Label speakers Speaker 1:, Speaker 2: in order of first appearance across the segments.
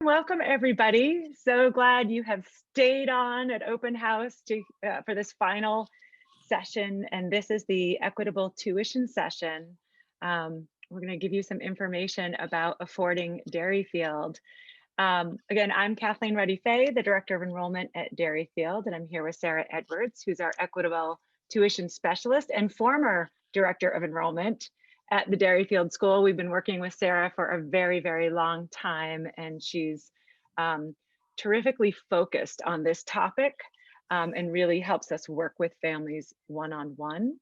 Speaker 1: Welcome, everybody. So glad you have stayed on at Open House for this final session. And this is the Equitable Tuition session. We're going to give you some information about affording Derryfield. Again, I'm Kathleen Ruddy-Fay, the Director of Enrollment at Derryfield, and I'm here with Sarah Edwards, who's our Equitable Tuition Specialist and former Director of Enrollment at the Derryfield School. We've been working with Sarah for a very, very long time, and she's terrifically focused on this topic and really helps us work with families one-on-one.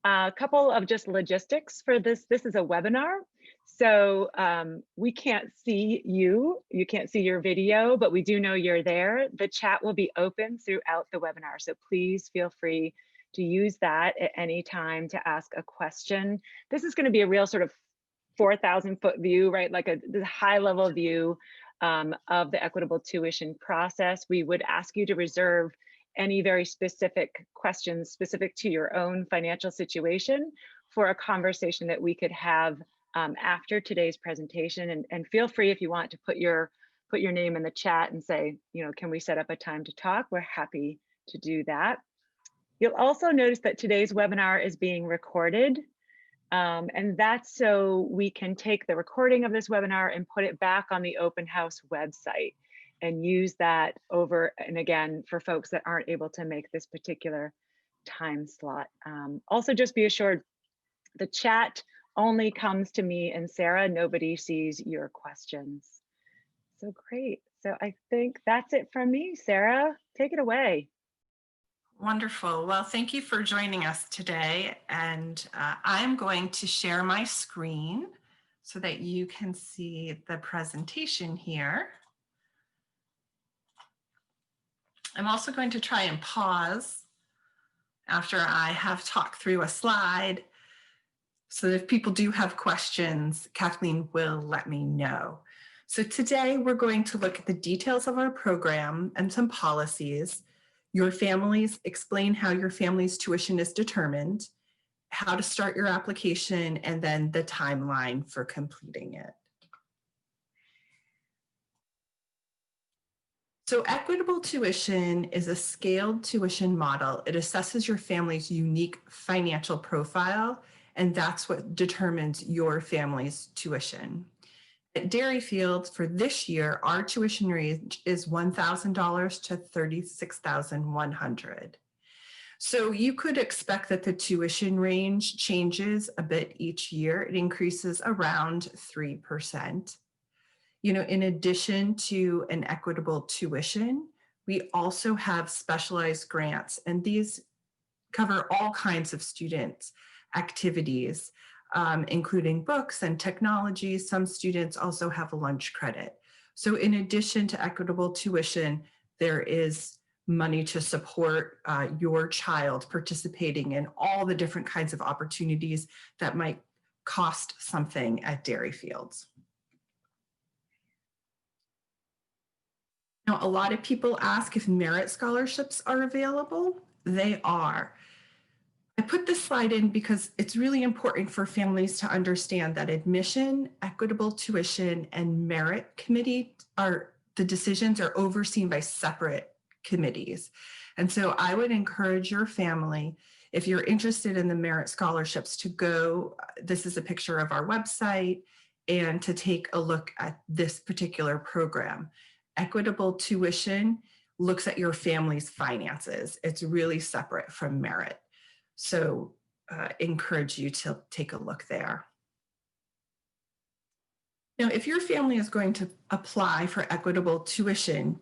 Speaker 1: A couple of just logistics for this. This is a webinar, so we can't see you. You can't see your video, but we do know you're there. The chat will be open throughout the webinar, so please feel free to use that at any time to ask a question. This is going to be a real sort of 4,000-foot view, right? Like a high-level view of the equitable tuition process. We would ask you to reserve any very specific questions specific to your own financial situation for a conversation that we could have after today's presentation. And feel free, if you want, to put your name in the chat and say, you know, can we set up a time to talk? We're happy to do that. You'll also notice that today's webinar is being recorded, and that's so we can take the recording of this webinar and put it back on the Open House website and use that over and again for folks that aren't able to make this particular time slot. Also, just be assured, the chat only comes to me and Sarah. Nobody sees your questions. So great. So I think that's it from me. Sarah, take it away.
Speaker 2: Wonderful. Well, thank you for joining us today. And I'm going to share my screen so that you can see the presentation here. I'm also going to try and pause after I have talked through a slide, so that if people do have questions, Kathleen will let me know. So today we're going to look at the details of our program and some policies. Your families, explain how your family's tuition is determined, how to start your application, and then the timeline for completing it. So equitable tuition is a scaled tuition model. It assesses your family's unique financial profile, and that's what determines your family's tuition. At Derryfield, for this year, our tuition range is $1,000 to $36,100. So you could expect that the tuition range changes a bit each year. It increases around 3%. You know, in addition to an equitable tuition, we also have specialized grants, and these cover all kinds of students' activities, including books and technology. Some students also have a lunch credit. So in addition to equitable tuition, there is money to support your child participating in all the different kinds of opportunities that might cost something at Derryfield. Now, a lot of people ask if merit scholarships are available. They are. I put this slide in because it's really important for families to understand that admission, equitable tuition, and merit committee the decisions are overseen by separate committees. And so I would encourage your family, if you're interested in the merit scholarships, to go, this is a picture of our website, and to take a look at this particular program. Equitable tuition looks at your family's finances. It's really separate from merit. So encourage you to take a look there. Now, if your family is going to apply for equitable tuition,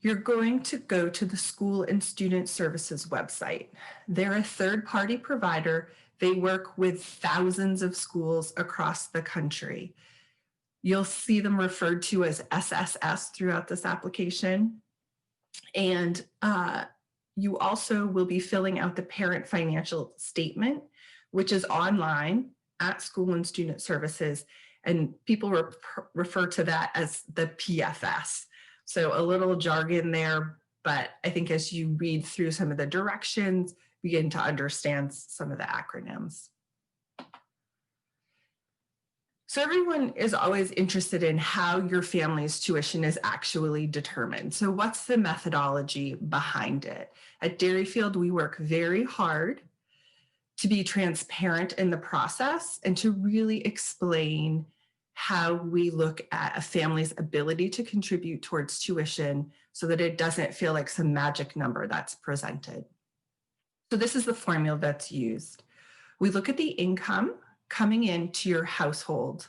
Speaker 2: you're going to go to the School and Student Services website. They're a third-party provider. They work with thousands of schools across the country. You'll see them referred to as SSS throughout this application. And you also will be filling out the parent financial statement, which is online at School and Student Services. And people refer to that as the PFS. So a little jargon there, but I think as you read through some of the directions, begin to understand some of the acronyms. So So everyone is always interested in how your family's tuition is actually determined. So what's the methodology behind it? At Derryfield, we work very hard to be transparent in the process and to really explain how we look at a family's ability to contribute towards tuition so that it doesn't feel like some magic number that's presented. So this is the formula that's used. We look at the income coming into your household.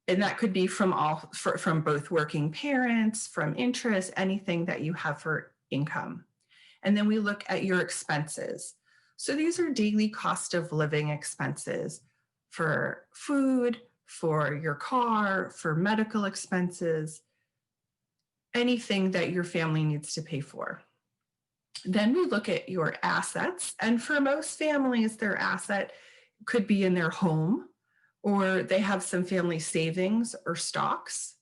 Speaker 2: And that could be from both working parents, from interest, anything that you have for income. And then we look at your expenses. So these are daily cost of living expenses for food, for your car, for medical expenses, anything that your family needs to pay for. Then we look at your assets. And for most families, their asset could be in their home, or they have some family savings or stocks.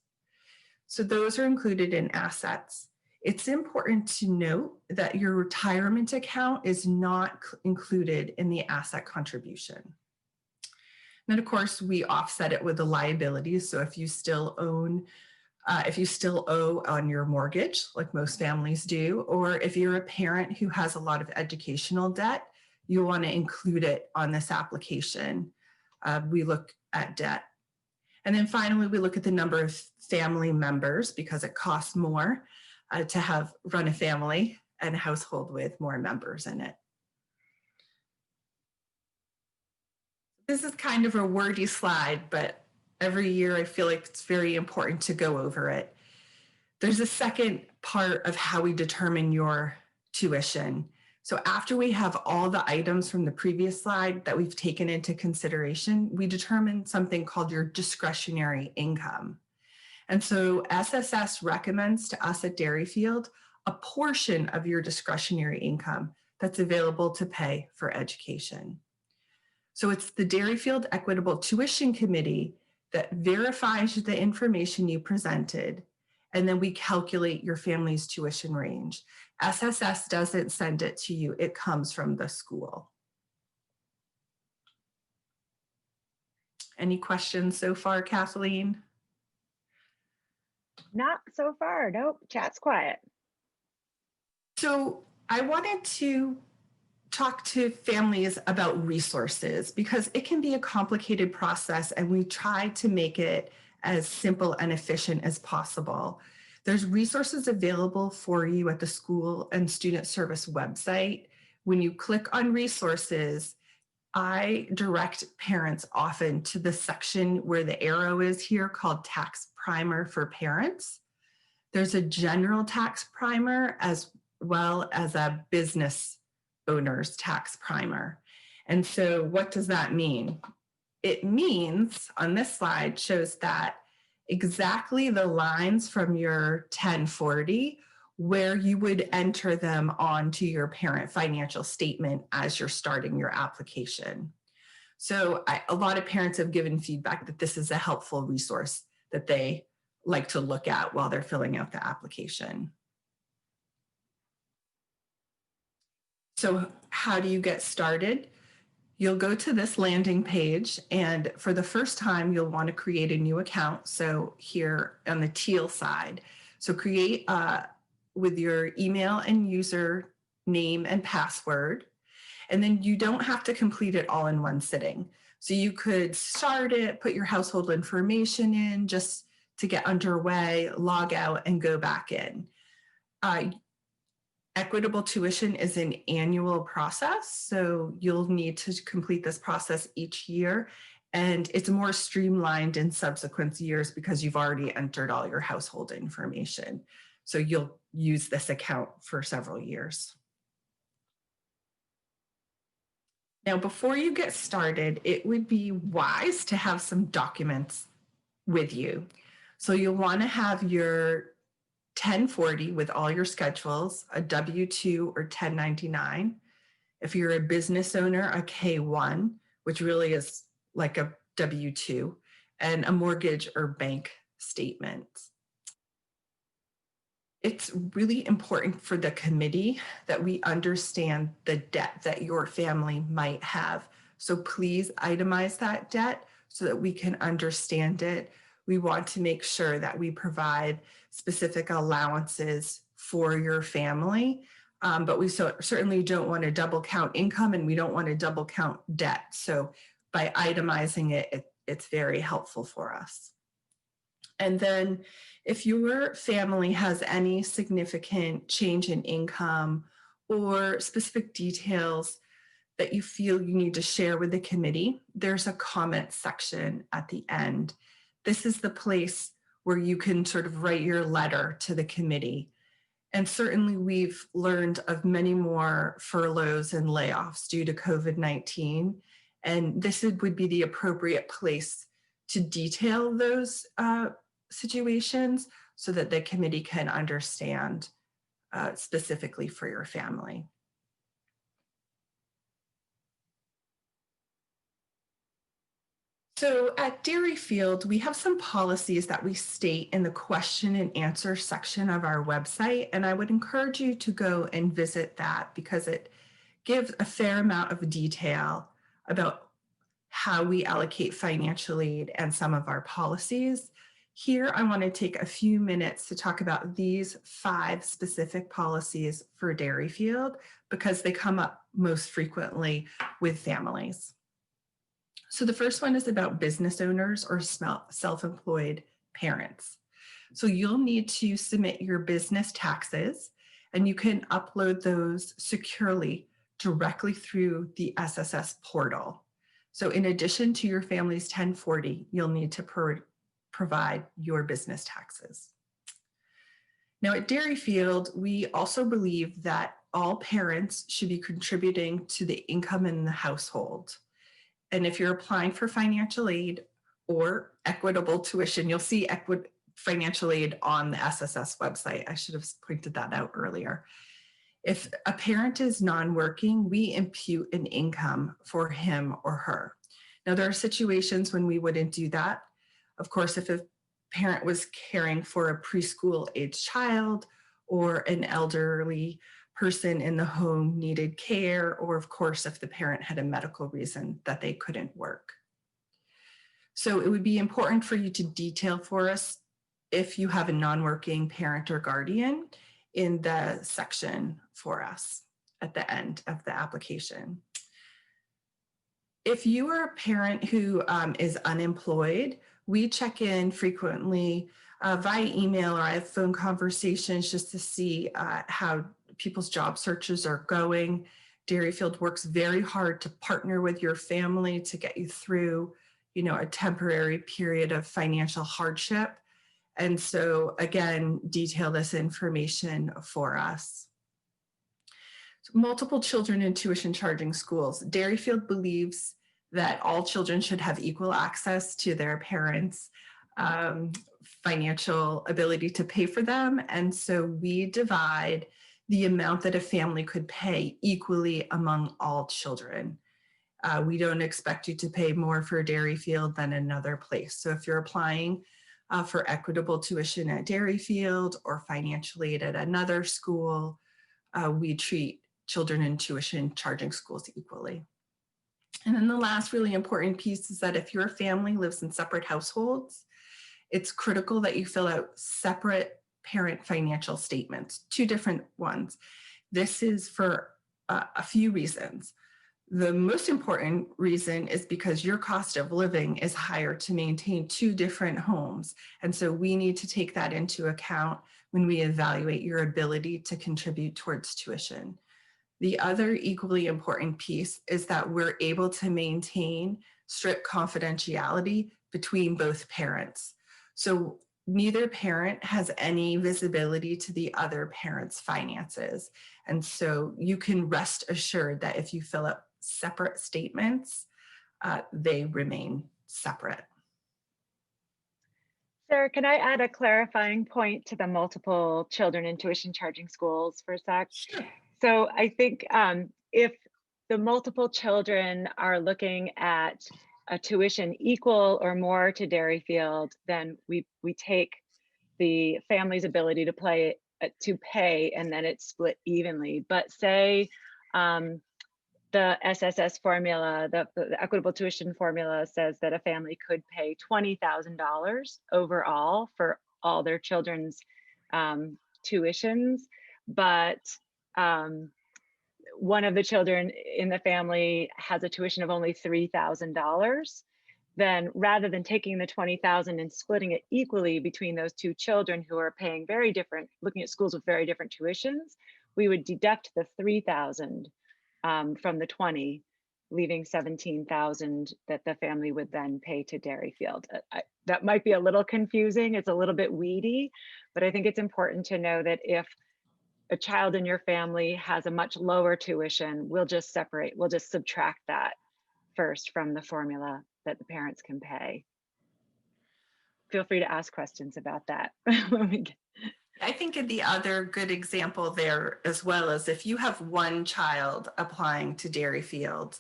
Speaker 2: So those are included in assets. It's important to note that your retirement account is not included in the asset contribution. And then of course, we offset it with the liabilities. So if you still owe on your mortgage, like most families do, or if you're a parent who has a lot of educational debt, you want to include it on this application. We look at debt. And then finally, we look at the number of family members because it costs more to run a family and a household with more members in it. This is kind of a wordy slide, but every year I feel like it's very important to go over it. There's a second part of how we determine your tuition. So after we have all the items from the previous slide that we've taken into consideration, we determine something called your discretionary income. And so SSS recommends to us at Derryfield a portion of your discretionary income that's available to pay for education. So it's the Derryfield Equitable Tuition Committee that verifies the information you presented, and then we calculate your family's tuition range. SSS doesn't send it to you, it comes from the school. Any questions so far, Kathleen?
Speaker 1: Not so far. Nope. Chat's quiet.
Speaker 2: So I wanted to talk to families about resources because it can be a complicated process and we try to make it as simple and efficient as possible. There's resources available for you at the school and student service website. When you click on resources, I direct parents often to the section where the arrow is here called Tax Primer for Parents. There's a general tax primer as well as a business owner's tax primer. And so what does that mean? It means on this slide shows that exactly the lines from your 1040 where you would enter them onto your parent financial statement as you're starting your application. So a lot of parents have given feedback that this is a helpful resource that they like to look at while they're filling out the application. So how do you get started? You'll go to this landing page, and for the first time, you'll want to create a new account. So here on the teal side, so create with your email and user name and password, and then you don't have to complete it all in one sitting. So you could start it, put your household information in just to get underway, log out, and go back in. Equitable tuition is an annual process, so you'll need to complete this process each year, and it's more streamlined in subsequent years because you've already entered all your household information. So you'll use this account for several years. Now, before you get started, it would be wise to have some documents with you. So you'll want to have your 1040 with all your schedules, a W-2 or 1099. If you're a business owner, a K-1, which really is like a W-2, and a mortgage or bank statement. It's really important for the committee that we understand the debt that your family might have. So please itemize that debt so that we can understand it. We want to make sure that we provide specific allowances for your family, but we certainly don't want to double count income, and we don't want to double count debt. So by itemizing it, it's very helpful for us. And then if your family has any significant change in income or specific details that you feel you need to share with the committee, there's a comment section at the end. This is the place where you can sort of write your letter to the committee. And certainly we've learned of many more furloughs and layoffs due to COVID-19. And this would be the appropriate place to detail those situations so that the committee can understand specifically for your family. So at Derryfield, we have some policies that we state in the question and answer section of our website, and I would encourage you to go and visit that because it gives a fair amount of detail about how we allocate financial aid and some of our policies. Here, I want to take a few minutes to talk about these 5 specific policies for Derryfield because they come up most frequently with families. So the first one is about business owners or self-employed parents. So you'll need to submit your business taxes, and you can upload those securely directly through the SSS portal. So in addition to your family's 1040, you'll need to provide your business taxes. Now at Derryfield, we also believe that all parents should be contributing to the income in the household. And if you're applying for financial aid or equitable tuition, you'll see financial aid on the SSS website. I should have pointed that out earlier. If a parent is non-working, we impute an income for him or her. Now, there are situations when we wouldn't do that. Of course, if a parent was caring for a preschool age child or an elderly person in the home needed care, or of course, if the parent had a medical reason that they couldn't work. So it would be important for you to detail for us if you have a non-working parent or guardian in the section for us at the end of the application. If you are a parent who is unemployed, we check in frequently via email, or I have phone conversations just to see how people's job searches are going. Derryfield works very hard to partner with your family to get you through, a temporary period of financial hardship. And so again, detail this information for us. Multiple children in tuition charging schools. Derryfield believes that all children should have equal access to their parents' financial ability to pay for them. And so we divide the amount that a family could pay equally among all children. We don't expect you to pay more for Derryfield than another place. So if you're applying for equitable tuition at Derryfield or financial aid at another school, we treat children in tuition charging schools equally. And then the last really important piece is that if your family lives in separate households, it's critical that you fill out separate parent financial statements, 2 different ones. This is for a few reasons. The most important reason is because your cost of living is higher to maintain 2 different homes. And so we need to take that into account when we evaluate your ability to contribute towards tuition. The other equally important piece is that we're able to maintain strict confidentiality between both parents. So neither parent has any visibility to the other parent's finances. And so you can rest assured that if you fill out separate statements, they remain separate.
Speaker 1: Sarah, can I add a clarifying point to the multiple children in tuition charging schools for a sec?
Speaker 2: Sure.
Speaker 1: So I think if the multiple children are looking at a tuition equal or more to Derryfield, then we take the family's ability to pay and then it's split evenly. But say the SSS formula, the equitable tuition formula says that a family could pay $20,000 overall for all their children's tuitions, but um, one of the children in the family has a tuition of only $3,000, then rather than taking the 20,000 and splitting it equally between those two children who are paying very different, looking at schools with very different tuitions, we would deduct the 3,000 from the 20, leaving 17,000 that the family would then pay to Derryfield. That might be a little confusing. It's a little bit weedy, but I think it's important to know that if a child in your family has a much lower tuition, we'll just subtract that first from the formula that the parents can pay. Feel free to ask questions about that when we get.
Speaker 2: I think the other good example there as well is if you have one child applying to Derryfield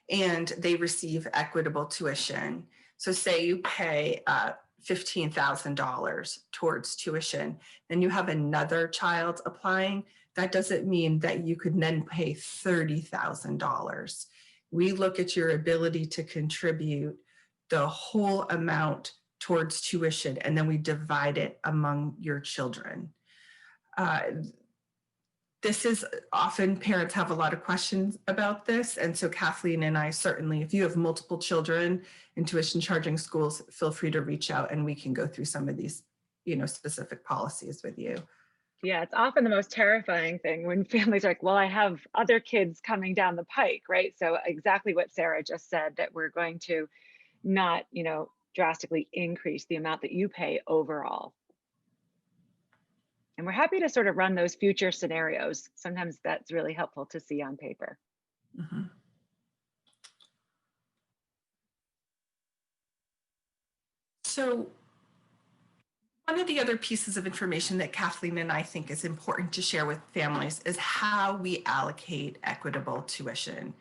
Speaker 2: and they receive equitable tuition. So say you pay $15,000 towards tuition, then you have another child applying. That doesn't mean that you could then pay $30,000. We look at your ability to contribute the whole amount towards tuition, and then we divide it among your children. This is often, parents have a lot of questions about this. And so Kathleen and I certainly, if you have multiple children in tuition charging schools, feel free to reach out and we can go through some of these, specific policies with you.
Speaker 1: Yeah, it's often the most terrifying thing when families are like, well, I have other kids coming down the pike, right? So exactly what Sarah just said, that we're going to not, drastically increase the amount that you pay overall. And we're happy to sort of run those future scenarios. Sometimes that's really helpful to see on paper.
Speaker 2: Mm-hmm. So one of the other pieces of information that Kathleen and I think is important to share with families is how we allocate equitable tuition.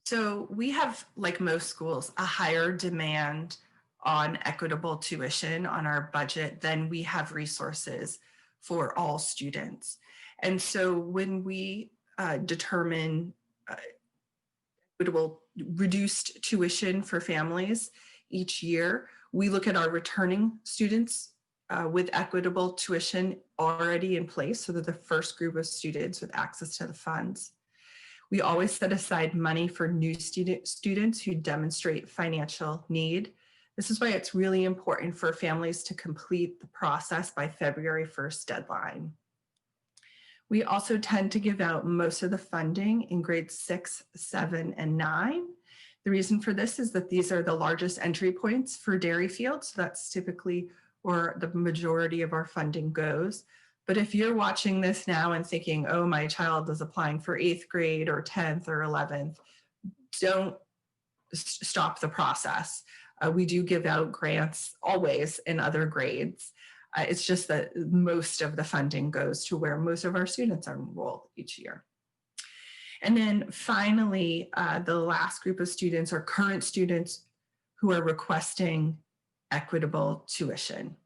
Speaker 2: So we have, like most schools, a higher demand on equitable tuition on our budget than we have resources for all students. And so when we determine equitable reduced tuition for families each year, we look at our returning students with equitable tuition already in place. So they're the first group of students with access to the funds. We always set aside money for new students who demonstrate financial need. This is why it's really important for families to complete the process by February 1st deadline. We also tend to give out most of the funding in grades 6, 7, and 9. The reason for this is that these are the largest entry points for Derryfield, so that's typically where the majority of our funding goes. But if you're watching this now and thinking, oh, my child is applying for 8th grade or 10th or 11th, don't stop the process. We do give out grants always in other grades. It's just that most of the funding goes to where most of our students are enrolled each year. And then finally, the last group of students are current students who are requesting equitable tuition.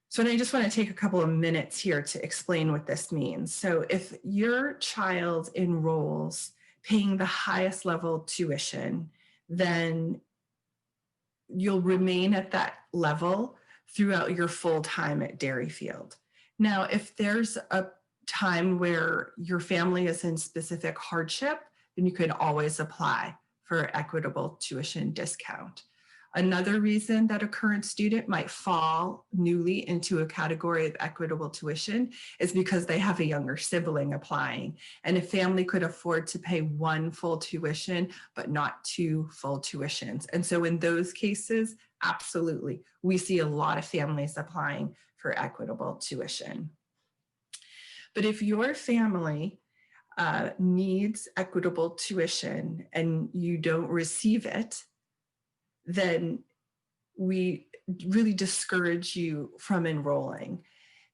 Speaker 2: So I just want to take a couple of minutes here to explain what this means. So if your child enrolls paying the highest level tuition, then you'll remain at that level throughout your full time at Derryfield. Now, if there's a time where your family is in specific hardship, then you can always apply for equitable tuition discount. Another reason that a current student might fall newly into a category of equitable tuition is because they have a younger sibling applying, and a family could afford to pay one full tuition, but not two full tuitions. And so in those cases, absolutely, we see a lot of families applying for equitable tuition. But if your family needs equitable tuition and you don't receive it, then we really discourage you from enrolling,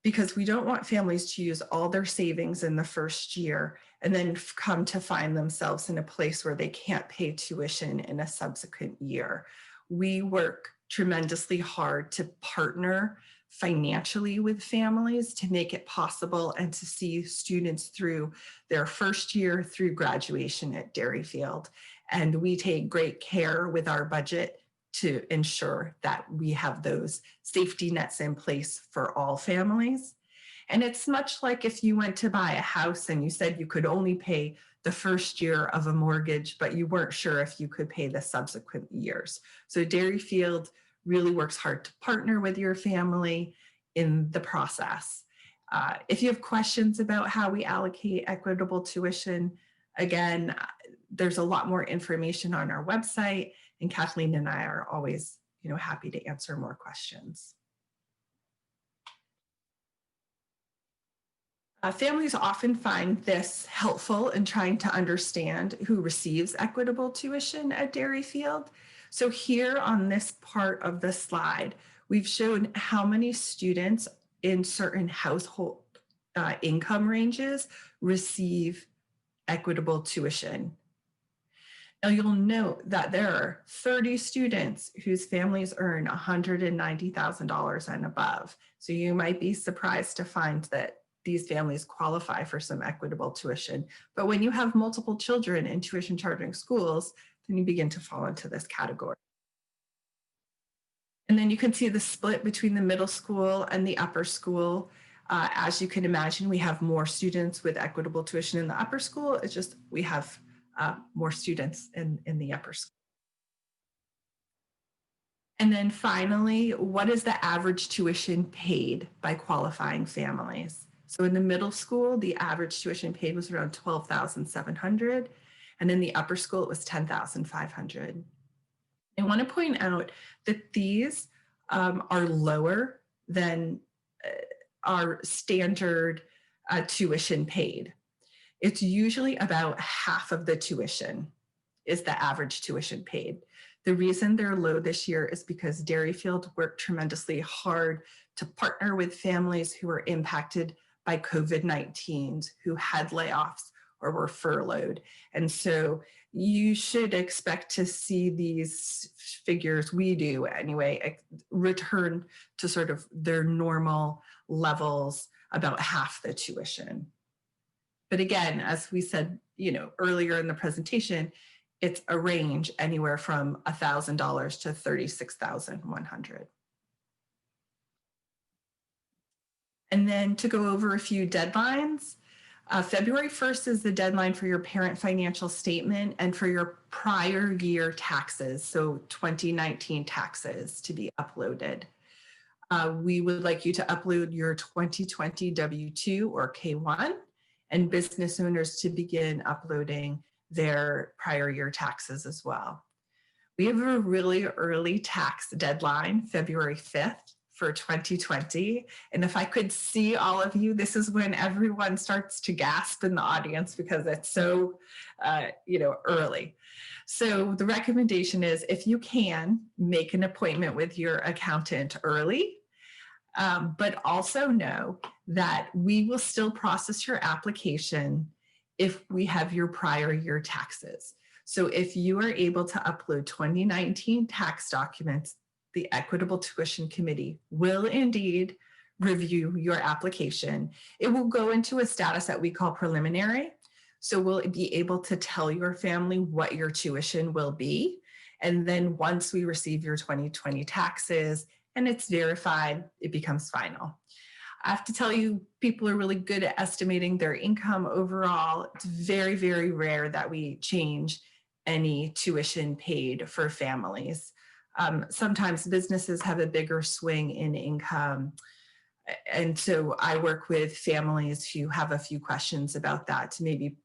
Speaker 2: because we don't want families to use all their savings in the first year and then come to find themselves in a place where they can't pay tuition in a subsequent year. We work tremendously hard to partner financially with families to make it possible and to see students through their first year through graduation at Derryfield. And we take great care with our budget to ensure that we have those safety nets in place for all families. And it's much like if you went to buy a house and you said you could only pay the first year of a mortgage, but you weren't sure if you could pay the subsequent years. So Derryfield really works hard to partner with your family in the process. If you have questions about how we allocate equitable tuition, again, there's a lot more information on our website, and Kathleen and I are always, happy to answer more questions. Families often find this helpful in trying to understand who receives equitable tuition at Derryfield. So here on this part of the slide, we've shown how many students in certain household income ranges receive equitable tuition. Now you'll note that there are 30 students whose families earn $190,000 and above. So you might be surprised to find that these families qualify for some equitable tuition. But when you have multiple children in tuition charging schools, then you begin to fall into this category. And then you can see the split between the middle school and the upper school. As you can imagine, we have more students with equitable tuition in the upper school. It's just we have more students in the upper school. And then finally, what is the average tuition paid by qualifying families? So in the middle school, the average tuition paid was around $12,700, and in the upper school, it was $10,500. I want to point out that these are lower than our standard tuition paid. It's usually about half of the tuition is the average tuition paid. The reason they're low this year is because Derryfield worked tremendously hard to partner with families who were impacted by COVID-19, who had layoffs or were furloughed. And so you should expect to see these figures, we do anyway, return to sort of their normal levels, about half the tuition. But again, as we said, earlier in the presentation, it's a range anywhere from $1,000 to $36,100. And then to go over a few deadlines, February 1st is the deadline for your parent financial statement and for your prior year taxes, so 2019 taxes to be uploaded. We would like you to upload your 2020 W-2 or K-1, and business owners to begin uploading their prior year taxes as well. We have a really early tax deadline, February 5th for 2020. And if I could see all of you, this is when everyone starts to gasp in the audience because it's so, early. So the recommendation is if you can, make an appointment with your accountant early. But also know that we will still process your application if we have your prior year taxes. So if you are able to upload 2019 tax documents, the Equitable Tuition Committee will indeed review your application. It will go into a status that we call preliminary. So we'll be able to tell your family what your tuition will be. And then once we receive your 2020 taxes, and it's verified, it becomes final. I have to tell you, people are really good at estimating their income overall. It's very, very rare that we change any tuition paid for families. Sometimes businesses have a bigger swing in income. And so I work with families who have a few questions about that to maybe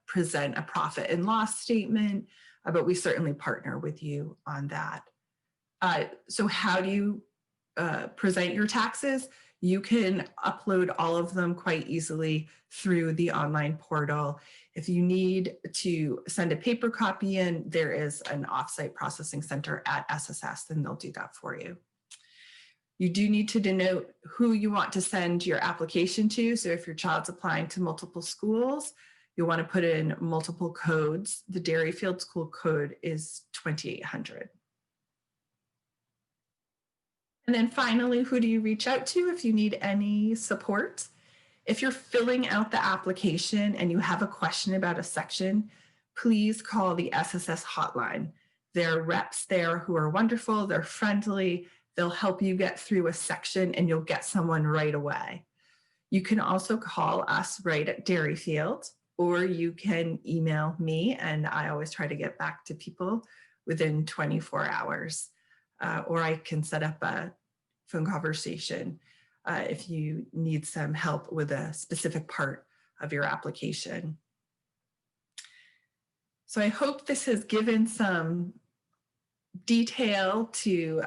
Speaker 2: present a profit and loss statement, but we certainly partner with you on that. So how do you present your taxes? You can upload all of them quite easily through the online portal. If you need to send a paper copy in, there is an offsite processing center at SSS, and they'll do that for you. You do need to denote who you want to send your application to. So if your child's applying to multiple schools, you'll want to put in multiple codes. The Derryfield school code is 2800. And then finally, who do you reach out to if you need any support? If you're filling out the application and you have a question about a section, please call the SSS hotline. There are reps there who are wonderful, they're friendly, they'll help you get through a section and you'll get someone right away. You can also call us right at Derryfield, or you can email me, and I always try to get back to people within 24 hours. Or I can set up a phone conversation if you need some help with a specific part of your application. So I hope this has given some detail to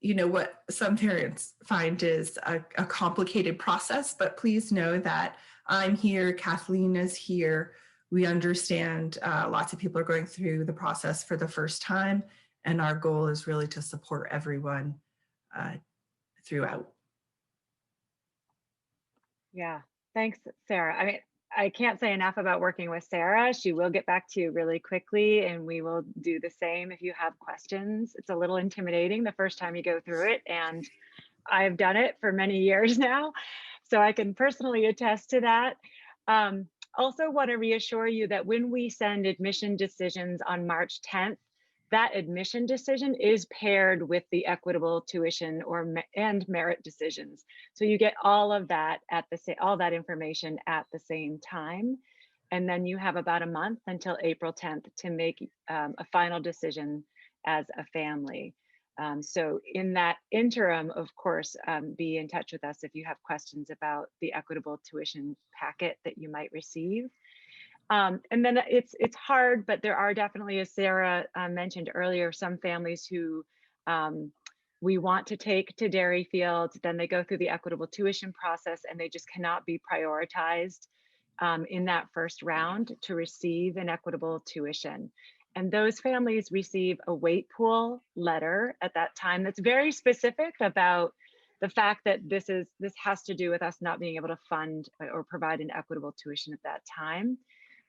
Speaker 2: what some parents find is a complicated process, but please know that I'm here, Kathleen is here. We understand lots of people are going through the process for the first time, and our goal is really to support everyone throughout.
Speaker 1: Yeah, thanks, Sarah. I mean, I can't say enough about working with Sarah. She will get back to you really quickly, and we will do the same if you have questions. It's a little intimidating the first time you go through it, and I've done it for many years now, so I can personally attest to that. Also want to reassure you that when we send admission decisions on March 10th, that admission decision is paired with the equitable tuition and merit decisions. So you get all of that all that information at the same time. And then you have about a month until April 10th to make a final decision as a family. So in that interim, of course, be in touch with us if you have questions about the equitable tuition packet that you might receive. And then it's hard, but there are definitely, as Sarah mentioned earlier, some families who we want to take to Derryfield, then they go through the equitable tuition process and they just cannot be prioritized in that first round to receive an equitable tuition. And those families receive a wait pool letter at that time that's very specific about the fact that this has to do with us not being able to fund or provide an equitable tuition at that time.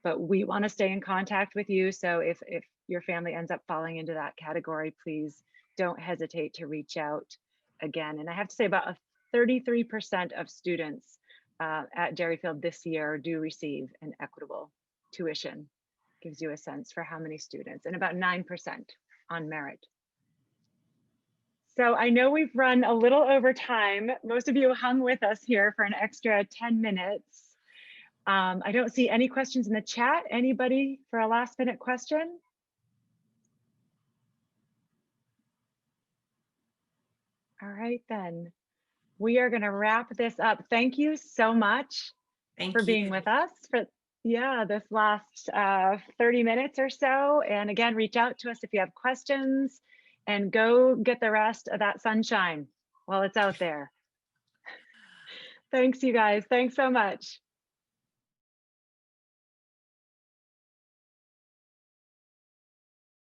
Speaker 1: But we want to stay in contact with you. So if your family ends up falling into that category, please don't hesitate to reach out again. And I have to say about 33% of students at Derryfield this year do receive an equitable tuition. Gives you a sense for how many students, and about 9% on merit. So I know we've run a little over time. Most of you hung with us here for an extra 10 minutes. I don't see any questions in the chat. Anybody for a last minute question? All right, then. We are going to wrap this up. Thank you so much for being with us for this last 30 minutes or so. And again, reach out to us if you have questions, and go get the rest of that sunshine while it's out there. Thanks, you guys. Thanks so much.